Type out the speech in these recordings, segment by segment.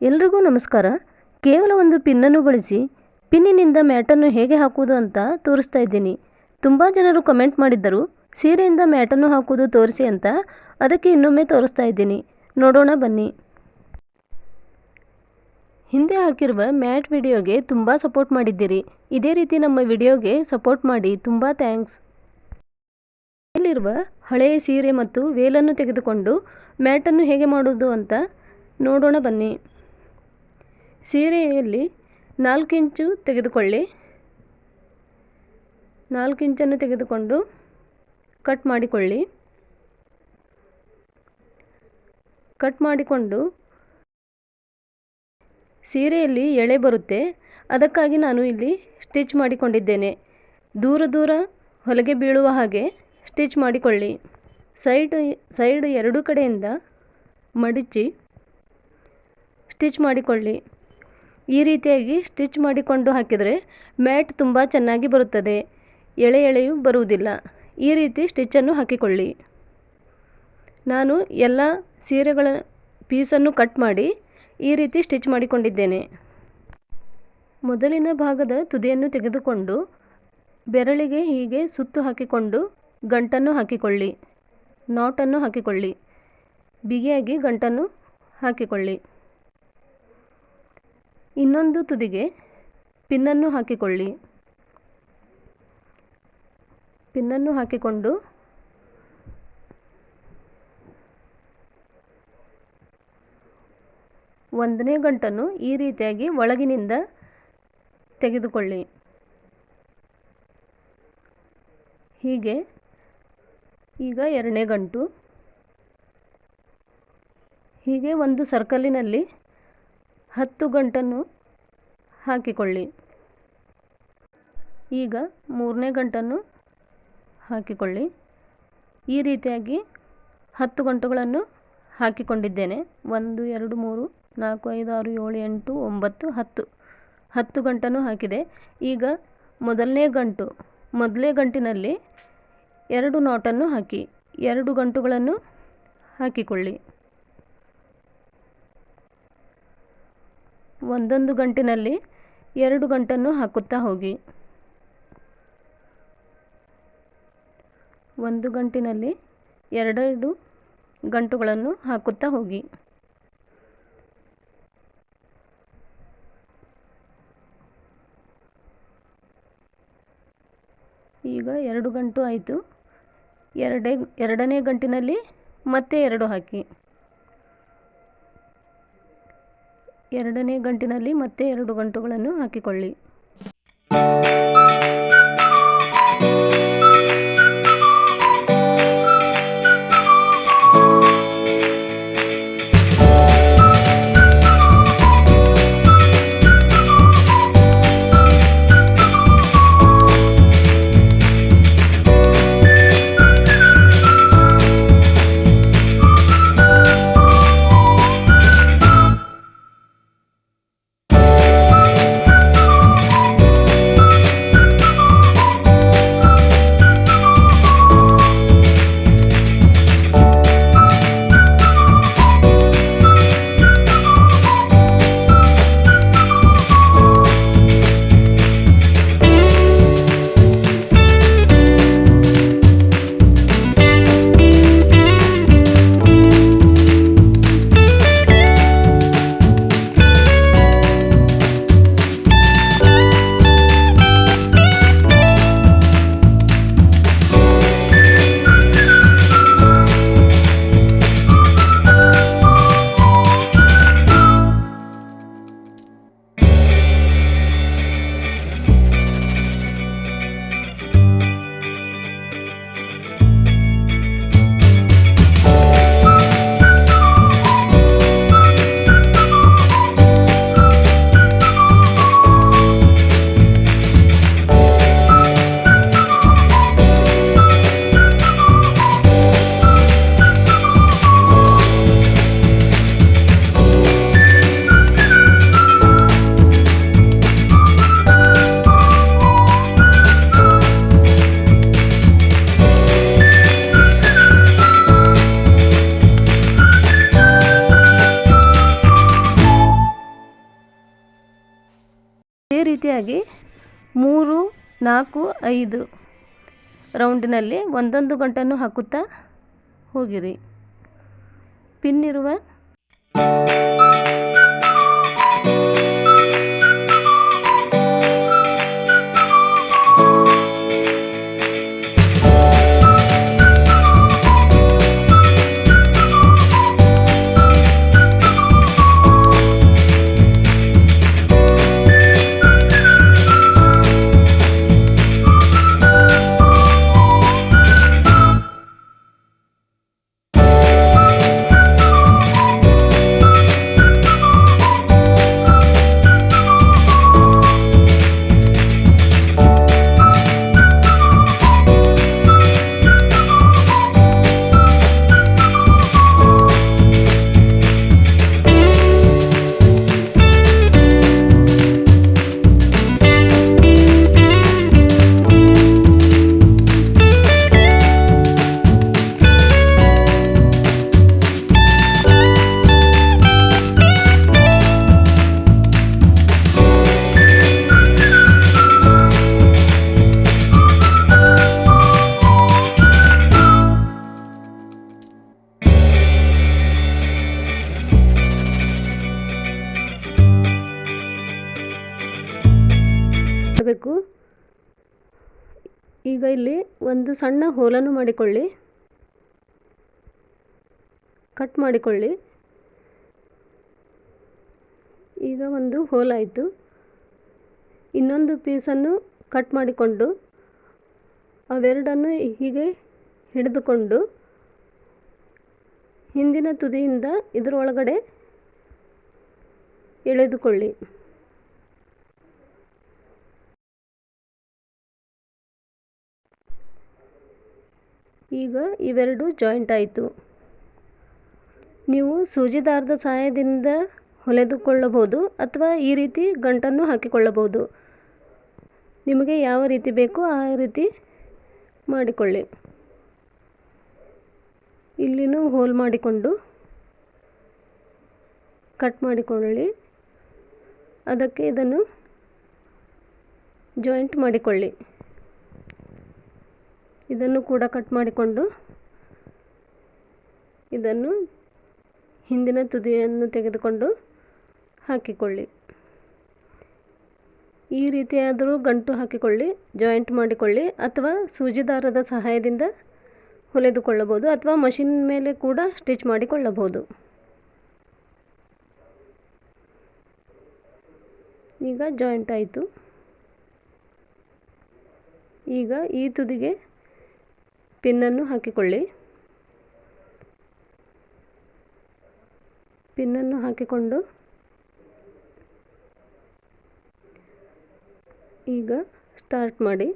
ಎಲ್ರಿಗೂ ನಮಸ್ಕಾರ. ಕೇವಲ ಒಂದು ಪಿನ್ನನ್ನು ಬಳಸಿ ಪಿನ್ನಿನಿಂದ ಮ್ಯಾಟನ್ನು ಹೇಗೆ ಹಾಕುವುದು ಅಂತ ತೋರಿಸ್ತಾ ಇದ್ದೀನಿ. ತುಂಬ ಜನರು ಕಮೆಂಟ್ ಮಾಡಿದ್ದರು ಸೀರೆಯಿಂದ ಮ್ಯಾಟನ್ನು ಹಾಕುವುದು ತೋರಿಸಿ ಅಂತ. ಅದಕ್ಕೆ ಇನ್ನೊಮ್ಮೆ ತೋರಿಸ್ತಾ ಇದ್ದೀನಿ, ನೋಡೋಣ ಬನ್ನಿ. ಹಿಂದೆ ಹಾಕಿರುವ ಮ್ಯಾಟ್ ವಿಡಿಯೋಗೆ ತುಂಬ ಸಪೋರ್ಟ್ ಮಾಡಿದ್ದೀರಿ. ಇದೇ ರೀತಿ ನಮ್ಮ ವಿಡಿಯೋಗೆ ಸಪೋರ್ಟ್ ಮಾಡಿ, ತುಂಬ ಥ್ಯಾಂಕ್ಸ್. ಇಲ್ಲಿರುವ ಹಳೆಯ ಸೀರೆ ಮತ್ತು ವೇಲನ್ನು ತೆಗೆದುಕೊಂಡು ಮ್ಯಾಟನ್ನು ಹೇಗೆ ಮಾಡುವುದು ಅಂತ ನೋಡೋಣ ಬನ್ನಿ. ಸೀರೆಯಲ್ಲಿ 4 ಇಂಚು ತೆಗೆದುಕೊಳ್ಳಿ. 4 ಇಂಚನ್ನು ತೆಗೆದುಕೊಂಡು ಕಟ್ ಮಾಡಿಕೊಳ್ಳಿ. ಕಟ್ ಮಾಡಿಕೊಂಡು ಸೀರೆಯಲ್ಲಿ ಎಳೆ ಬರುತ್ತೆ, ಅದಕ್ಕಾಗಿ ನಾನು ಇಲ್ಲಿ ಸ್ಟಿಚ್ ಮಾಡಿಕೊಂಡಿದ್ದೇನೆ. ದೂರ ದೂರ ಹೊಲಿಗೆ ಬೀಳುವ ಹಾಗೆ ಸ್ಟಿಚ್ ಮಾಡಿಕೊಳ್ಳಿ. ಸೈಡ್ ಎರಡೂ ಕಡೆಯಿಂದ ಮಡಿಚಿ ಸ್ಟಿಚ್ ಮಾಡಿಕೊಳ್ಳಿ. ಈ ರೀತಿಯಾಗಿ ಸ್ಟಿಚ್ ಮಾಡಿಕೊಂಡು ಹಾಕಿದರೆ ಮ್ಯಾಟ್ ತುಂಬ ಚೆನ್ನಾಗಿ ಬರುತ್ತದೆ, ಎಳೆಯೂ ಬರುವುದಿಲ್ಲ. ಈ ರೀತಿ ಸ್ಟಿಚ್ಚನ್ನು ಹಾಕಿಕೊಳ್ಳಿ. ನಾನು ಎಲ್ಲ ಸೀರೆಗಳ ಪೀಸನ್ನು ಕಟ್ ಮಾಡಿ ಈ ರೀತಿ ಸ್ಟಿಚ್ ಮಾಡಿಕೊಂಡಿದ್ದೇನೆ. ಮೊದಲಿನ ಭಾಗದ ತುದಿಯನ್ನು ತೆಗೆದುಕೊಂಡು ಬೆರಳಿಗೆ ಹೀಗೆ ಸುತ್ತು ಹಾಕಿಕೊಂಡು ಗಂಟನ್ನು ಹಾಕಿಕೊಳ್ಳಿ. ನಾಟನ್ನು ಹಾಕಿಕೊಳ್ಳಿ. ಬಿಗಿಯಾಗಿ ಗಂಟನ್ನು ಹಾಕಿಕೊಳ್ಳಿ. ಇನ್ನೊಂದು ತುದಿಗೆ ಪಿನ್ನನ್ನು ಹಾಕಿಕೊಳ್ಳಿ. ಪಿನ್ನನ್ನು ಹಾಕಿಕೊಂಡು ಒಂದನೇ ಗಂಟನ್ನು ಈ ರೀತಿಯಾಗಿ ಒಳಗಿನಿಂದ ತೆಗೆದುಕೊಳ್ಳಿ. ಹೀಗೆ ಈಗ ಎರಡನೇ ಗಂಟು. ಹೀಗೆ ಒಂದು ಸರ್ಕಲಿನಲ್ಲಿ 10 ಗಂಟನ್ನು ಹಾಕಿಕೊಳ್ಳಿ. ಈಗ ಮೂರನೇ ಗಂಟನ್ನು ಹಾಕಿಕೊಳ್ಳಿ. ಈ ರೀತಿಯಾಗಿ 10 ಗಂಟುಗಳನ್ನು ಹಾಕಿಕೊಂಡಿದ್ದೇನೆ. 1 2 3 4 5 6 7 8 9 10 10 ಗಂಟನ್ನು ಹಾಕಿದೆ. ಈಗ ಮೊದಲನೇ ಗಂಟಿನಲ್ಲಿ 2 ನಾಟನ್ನು ಹಾಕಿ 2 ಗಂಟುಗಳನ್ನು ಹಾಕಿಕೊಳ್ಳಿ. ಒಂದೊಂದು ಗಂಟಿನಲ್ಲಿ 2 ಗಂಟನ್ನು ಹಾಕುತ್ತಾ ಹೋಗಿ. ಒಂದು ಗಂಟಿನಲ್ಲಿ 2 ಗಂಟುಗಳನ್ನು ಹಾಕುತ್ತಾ ಹೋಗಿ. ಈಗ 2 ಗಂಟು ಆಯಿತು. ಎರಡನೇ ಗಂಟಿನಲ್ಲಿ ಮತ್ತೆ 2 ಹಾಕಿ. ಎರಡನೇ ಗಂಟಿನಲ್ಲಿ ಮತ್ತೆ 2 ಗಂಟುಗಳನ್ನು ಹಾಕಿಕೊಳ್ಳಿ. ಇದೇ ರೀತಿಯಾಗಿ 3, 4, 5 ರೌಂಡಿನಲ್ಲಿ ಒಂದೊಂದು ಗಂಟನ್ನು ಹಾಕುತ್ತಾ ಹೋಗಿರಿ. ಪಿನ್ ಇರುವ ಬೇಕು. ಈಗ ಇಲ್ಲಿ ಒಂದು ಸಣ್ಣ ಹೋಲನ್ನು ಮಾಡಿಕೊಳ್ಳಿ, ಕಟ್ ಮಾಡಿಕೊಳ್ಳಿ. ಈಗ ಒಂದು ಹೋಲ್ ಆಯಿತು. ಇನ್ನೊಂದು ಪೀಸನ್ನು ಕಟ್ ಮಾಡಿಕೊಂಡು ಅವೆರಡನ್ನು ಹೀಗೆ ಹಿಡಿದುಕೊಂಡು ಹಿಂದಿನ ತುದಿಯಿಂದ ಇದರೊಳಗಡೆ ಎಳೆದುಕೊಳ್ಳಿ. ಈಗ ಇವೆರಡು ಜಾಯಿಂಟ್ ಆಯಿತು. ನೀವು ಸೂಜಿ ದಾರದ ಸಹಾಯದಿಂದ ಹೊಲೆದುಕೊಳ್ಳಬಹುದು ಅಥವಾ ಈ ರೀತಿ ಗಂಟನ್ನು ಹಾಕಿಕೊಳ್ಳಬಹುದು. ನಿಮಗೆ ಯಾವ ರೀತಿ ಬೇಕೋ ಆ ರೀತಿ ಮಾಡಿಕೊಳ್ಳಿ. ಇಲ್ಲಿನೂ ಹೋಲ್ ಮಾಡಿಕೊಂಡು ಕಟ್ ಮಾಡಿಕೊಳ್ಳಿ. ಅದಕ್ಕೆ ಇದನ್ನು ಜಾಯಿಂಟ್ ಮಾಡಿಕೊಳ್ಳಿ. ಇದನ್ನು ಕೂಡ ಕಟ್ ಮಾಡಿಕೊಂಡು ಇದನ್ನು ಹಿಂದಿನ ತುದಿಯನ್ನು ತೆಗೆದುಕೊಂಡು ಹಾಕಿಕೊಳ್ಳಿ. ಈ ರೀತಿಯಾದರೂ ಗಂಟು ಹಾಕಿಕೊಳ್ಳಿ, ಜಾಯಿಂಟ್ ಮಾಡಿಕೊಳ್ಳಿ, ಅಥವಾ ಸೂಜಿ ದಾರದ ಸಹಾಯದಿಂದ ಹೊಲೆದುಕೊಳ್ಳಬಹುದು ಅಥವಾ ಮಷಿನ್ ಮೇಲೆ ಕೂಡ ಸ್ಟಿಚ್ ಮಾಡಿಕೊಳ್ಳಬಹುದು. ಈಗ ಜಾಯಿಂಟ್ ಆಯಿತು. ಈಗ ಈ ತುದಿಗೆ ಪಿನ್ನನ್ನು ಹಾಕಿಕೊಳ್ಳಿ. ಪಿನ್ನನ್ನು ಹಾಕಿಕೊಂಡು ಈಗ ಸ್ಟಾರ್ಟ್ ಮಾಡಿ.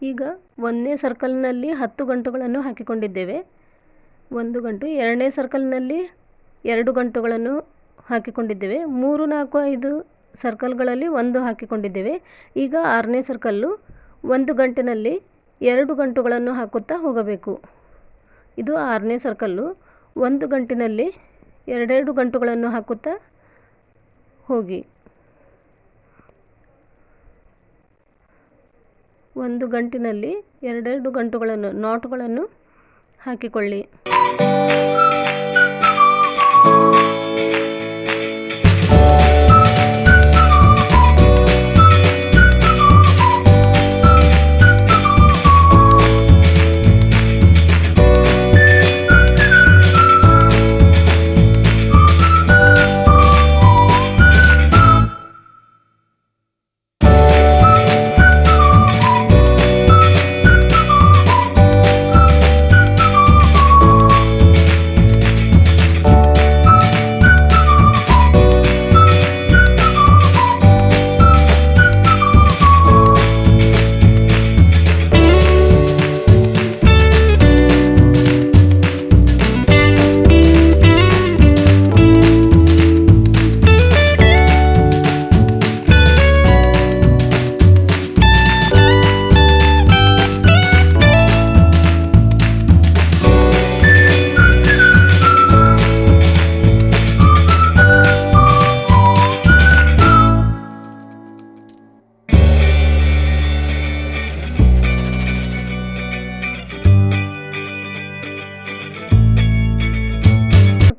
ಈಗ ಒಂದನೇ ಸರ್ಕಲ್ನಲ್ಲಿ 10 ಗಂಟುಗಳನ್ನು ಹಾಕಿಕೊಂಡಿದ್ದೇವೆ. ಒಂದು ಗಂಟು. ಎರಡನೇ ಸರ್ಕಲ್ನಲ್ಲಿ 2 ಗಂಟುಗಳನ್ನು ಹಾಕಿಕೊಂಡಿದ್ದೇವೆ. 3, 4, 5 ಸರ್ಕಲ್ಗಳಲ್ಲಿ 1 ಹಾಕಿಕೊಂಡಿದ್ದೇವೆ. ಈಗ 6ನೇ ಸರ್ಕಲ್ಲು. ಒಂದು ಗಂಟಿನಲ್ಲಿ 2 ಗಂಟುಗಳನ್ನು ಹಾಕುತ್ತಾ ಹೋಗಬೇಕು. ಇದು 6ನೇ ಸರ್ಕಲ್ಲು. ಒಂದು ಗಂಟಿನಲ್ಲಿ 2 ಗಂಟುಗಳನ್ನು ಹಾಕುತ್ತಾ ಹೋಗಿ. ಒಂದು ಗಂಟಿನಲ್ಲಿ 2 ಗಂಟುಗಳನ್ನು ನಾಟ್ಗಳನ್ನು ಹಾಕಿಕೊಳ್ಳಿ.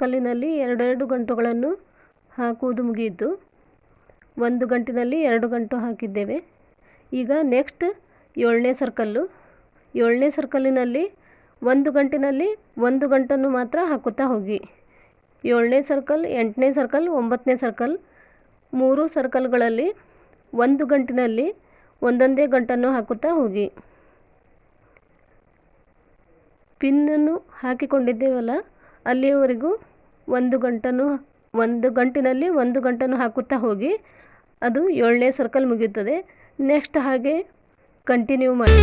ಸರ್ಕಲಿನಲ್ಲಿ ಎರಡೆರಡು ಗಂಟುಗಳನ್ನು ಹಾಕುವುದು ಮುಗಿಯಿತು. ಒಂದು ಗಂಟಿನಲ್ಲಿ 2 ಗಂಟು ಹಾಕಿದ್ದೇವೆ. ಈಗ ನೆಕ್ಸ್ಟ್ 7ನೇ ಸರ್ಕಲ್ಲು. 7ನೇ ಸರ್ಕಲಿನಲ್ಲಿ ಒಂದು ಗಂಟಿನಲ್ಲಿ 1 ಗಂಟನ್ನು ಮಾತ್ರ ಹಾಕುತ್ತಾ ಹೋಗಿ. 7ನೇ ಸರ್ಕಲ್, 8ನೇ ಸರ್ಕಲ್, 9ನೇ ಸರ್ಕಲ್ 3 ಸರ್ಕಲ್ಗಳಲ್ಲಿ ಒಂದು ಗಂಟಿನಲ್ಲಿ ಒಂದೊಂದೇ ಗಂಟನ್ನು ಹಾಕುತ್ತಾ ಹೋಗಿ. ಪಿನ್ನನ್ನು ಹಾಕಿಕೊಂಡಿದ್ದೇವಲ್ಲ ಅಲ್ಲಿಯವರೆಗೂ ಒಂದು ಗಂಟಿನಲ್ಲಿ ಒಂದು ಗಂಟನ್ನು ಹಾಕುತ್ತಾ ಹೋಗಿ. ಅದು 7ನೇ ಸರ್ಕಲ್ ಮುಗಿಯುತ್ತದೆ. ನೆಕ್ಸ್ಟ್ ಹಾಗೆ ಕಂಟಿನ್ಯೂ ಮಾಡಿ.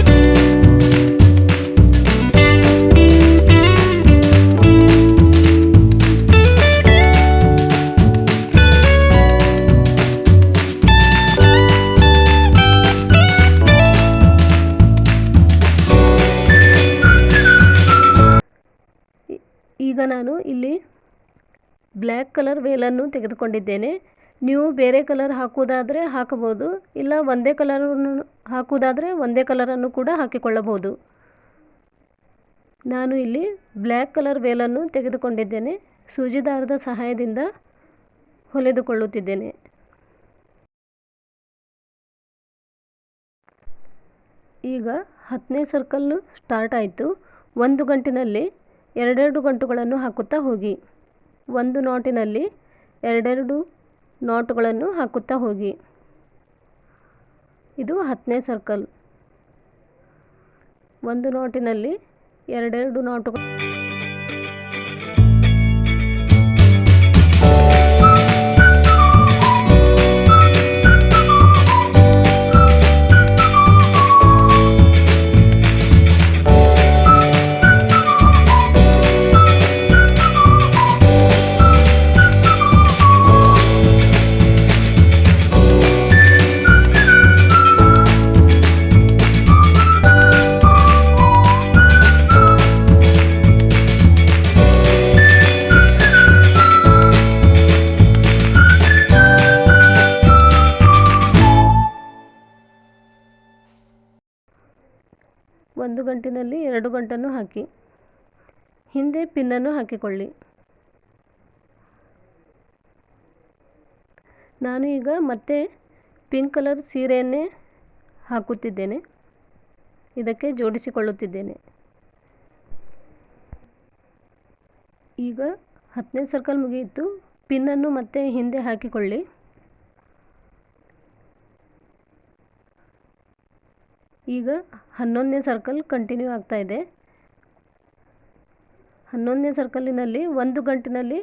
ಈಗ ನಾನು ಇಲ್ಲಿ ಬ್ಲ್ಯಾಕ್ ಕಲರ್ ವೇಲನ್ನು ತೆಗೆದುಕೊಂಡಿದ್ದೇನೆ. ನೀವು ಬೇರೆ ಕಲರ್ ಹಾಕುವುದಾದರೆ ಹಾಕಬಹುದು, ಇಲ್ಲ ಒಂದೇ ಕಲರನ್ನು ಹಾಕುವುದಾದರೆ ಒಂದೇ ಕಲರನ್ನು ಕೂಡ ಹಾಕಿಕೊಳ್ಳಬಹುದು. ನಾನು ಇಲ್ಲಿ ಬ್ಲ್ಯಾಕ್ ಕಲರ್ ವೇಲನ್ನು ತೆಗೆದುಕೊಂಡಿದ್ದೇನೆ. ಸೂಜಿ ದಾರದ ಸಹಾಯದಿಂದ ಹೊಲೆದುಕೊಳ್ಳುತ್ತಿದ್ದೇನೆ. ಈಗ 10ನೇ ಸರ್ಕಲ್ಲು ಸ್ಟಾರ್ಟ್ ಆಯಿತು. ಒಂದು ಗಂಟಿನಲ್ಲಿ ಎರಡೆರಡು ಗಂಟುಗಳನ್ನು ಹಾಕುತ್ತಾ ಹೋಗಿ. ಒಂದು ನಾಟಿನಲ್ಲಿ ಎರಡೆರಡು ನಾಟುಗಳನ್ನು ಹಾಕುತ್ತಾ ಹೋಗಿ. ಇದು 10ನೇ ಸರ್ಕಲ್. ಒಂದು ನಾಟಿನಲ್ಲಿ ಎರಡೆರಡು ನಾಟುಗಳು. ಒಂದು ಗಂಟಿನಲ್ಲಿ 2 ಗಂಟನ್ನು ಹಾಕಿ ಹಿಂದೆ ಪಿನ್ನನ್ನು ಹಾಕಿಕೊಳ್ಳಿ. ನಾನು ಈಗ ಮತ್ತೆ ಪಿಂಕ್ ಕಲರ್ ಸೀರೆಯನ್ನೇ ಹಾಕುತ್ತಿದ್ದೇನೆ. ಇದಕ್ಕೆ ಜೋಡಿಸಿಕೊಳ್ಳುತ್ತಿದ್ದೇನೆ. ಈಗ 10ನೇ ಸರ್ಕಲ್ ಮುಗಿಯಿತು. ಪಿನ್ನನ್ನು ಮತ್ತೆ ಹಿಂದೆ ಹಾಕಿಕೊಳ್ಳಿ. ಈಗ 11ನೇ ಸರ್ಕಲ್ ಕಂಟಿನ್ಯೂ ಆಗ್ತಾ ಇದೆ. 11ನೇ ಸರ್ಕಲಿನಲ್ಲಿ ಒಂದು ಗಂಟಿನಲ್ಲಿ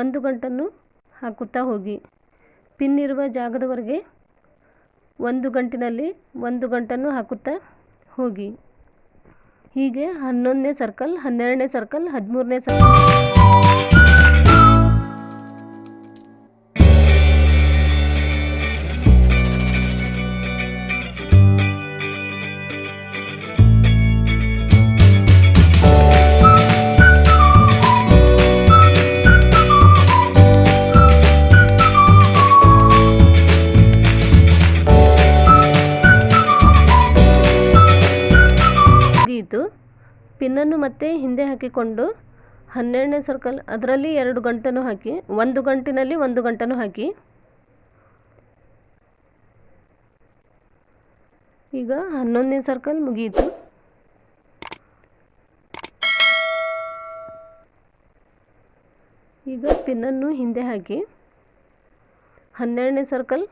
ಒಂದು ಗಂಟನ್ನು ಹಾಕುತ್ತಾ ಹೋಗಿ. ಪಿನ್ ಇರುವ ಜಾಗದವರೆಗೆ ಒಂದು ಗಂಟಿನಲ್ಲಿ ಒಂದು ಗಂಟನ್ನು ಹಾಕುತ್ತಾ ಹೋಗಿ. ಹೀಗೆ 11ನೇ ಸರ್ಕಲ್, 12ನೇ ಸರ್ಕಲ್, 13ನೇ ಸರ್ಕಲ್. ಪಿನ್ನನ್ನು ಮತ್ತೆ ಹಿಂದೆ ಹಾಕಿಕೊಂಡು 12ನೇ ಸರ್ಕಲ್ ಅದರಲ್ಲಿ 2 ಗಂಟನ್ನು ಹಾಕಿ, ಒಂದು ಗಂಟಿನಲ್ಲಿ ಒಂದು ಗಂಟನ್ನು ಹಾಕಿ. ಈಗ 11ನೇ ಸರ್ಕಲ್ ಮುಗಿಯಿತು. ಈಗ ಪಿನ್ನನ್ನು ಹಿಂದೆ ಹಾಕಿ 12ನೇ ಸರ್ಕಲ್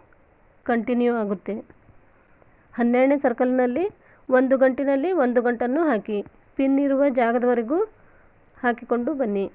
ಕಂಟಿನ್ಯೂ ಆಗುತ್ತೆ. 12ನೇ ಸರ್ಕಲ್ನಲ್ಲಿ ಒಂದು ಗಂಟಿನಲ್ಲಿ ಒಂದು ಗಂಟನ್ನು ಹಾಕಿ ಪಿನ್ ಇರುವ ಜಾಗದವರೆಗೂ ಹಾಕಿಕೊಂಡು ಬನ್ನಿ.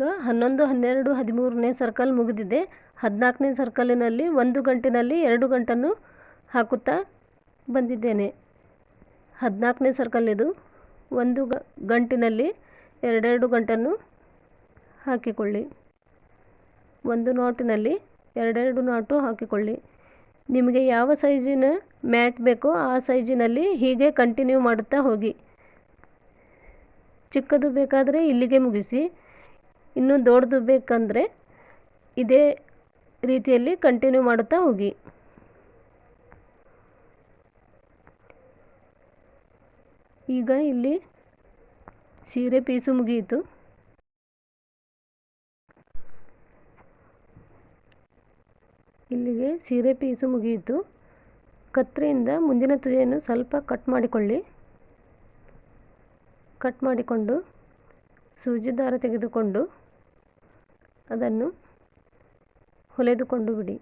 ಈಗ 11, 12, 13ನೇ ಸರ್ಕಲ್ ಮುಗಿದಿದೆ. 14ನೇ ಸರ್ಕಲಿನಲ್ಲಿ 1 ಗಂಟಿನಲ್ಲಿ 2 ಗಂಟನ್ನು ಹಾಕುತ್ತಾ ಬಂದಿದ್ದೇನೆ. 14ನೇ ಸರ್ಕಲ್ ಇದು. 1 ಗಂಟಿನಲ್ಲಿ 2 ಗಂಟನ್ನು ಹಾಕಿಕೊಳ್ಳಿ. 1 ನಾಟಿನಲ್ಲಿ 2 ನಾಟು ಹಾಕಿಕೊಳ್ಳಿ. ನಿಮಗೆ ಯಾವ ಸೈಜಿನ ಮ್ಯಾಟ್ ಬೇಕೋ ಆ ಸೈಜಿನಲ್ಲಿ ಹೀಗೆ ಕಂಟಿನ್ಯೂ ಮಾಡುತ್ತಾ ಹೋಗಿ. ಚಿಕ್ಕದು ಬೇಕಾದರೆ ಇಲ್ಲಿಗೆ ಮುಗಿಸಿ, ಇನ್ನೂ ದೊಡ್ಡದು ಬೇಕಂದರೆ ಇದೇ ರೀತಿಯಲ್ಲಿ ಕಂಟಿನ್ಯೂ ಮಾಡುತ್ತಾ ಹೋಗಿ. ಈಗ ಇಲ್ಲಿ ಸೀರೆ ಪೀಸು ಮುಗಿಯಿತು. ಇಲ್ಲಿಗೆ ಸೀರೆ ಪೀಸು ಮುಗಿಯಿತು. ಕತ್ತರಿಯಿಂದ ಮುಂದಿನ ತುದಿಯನ್ನು ಸ್ವಲ್ಪ ಕಟ್ ಮಾಡಿಕೊಳ್ಳಿ. ಕಟ್ ಮಾಡಿಕೊಂಡು ಸೂಜಿ ದಾರ ತೆಗೆದುಕೊಂಡು ಅದನ್ನು ಹೊಲೆದುಕೊಂಡು ಬಿಡಿ.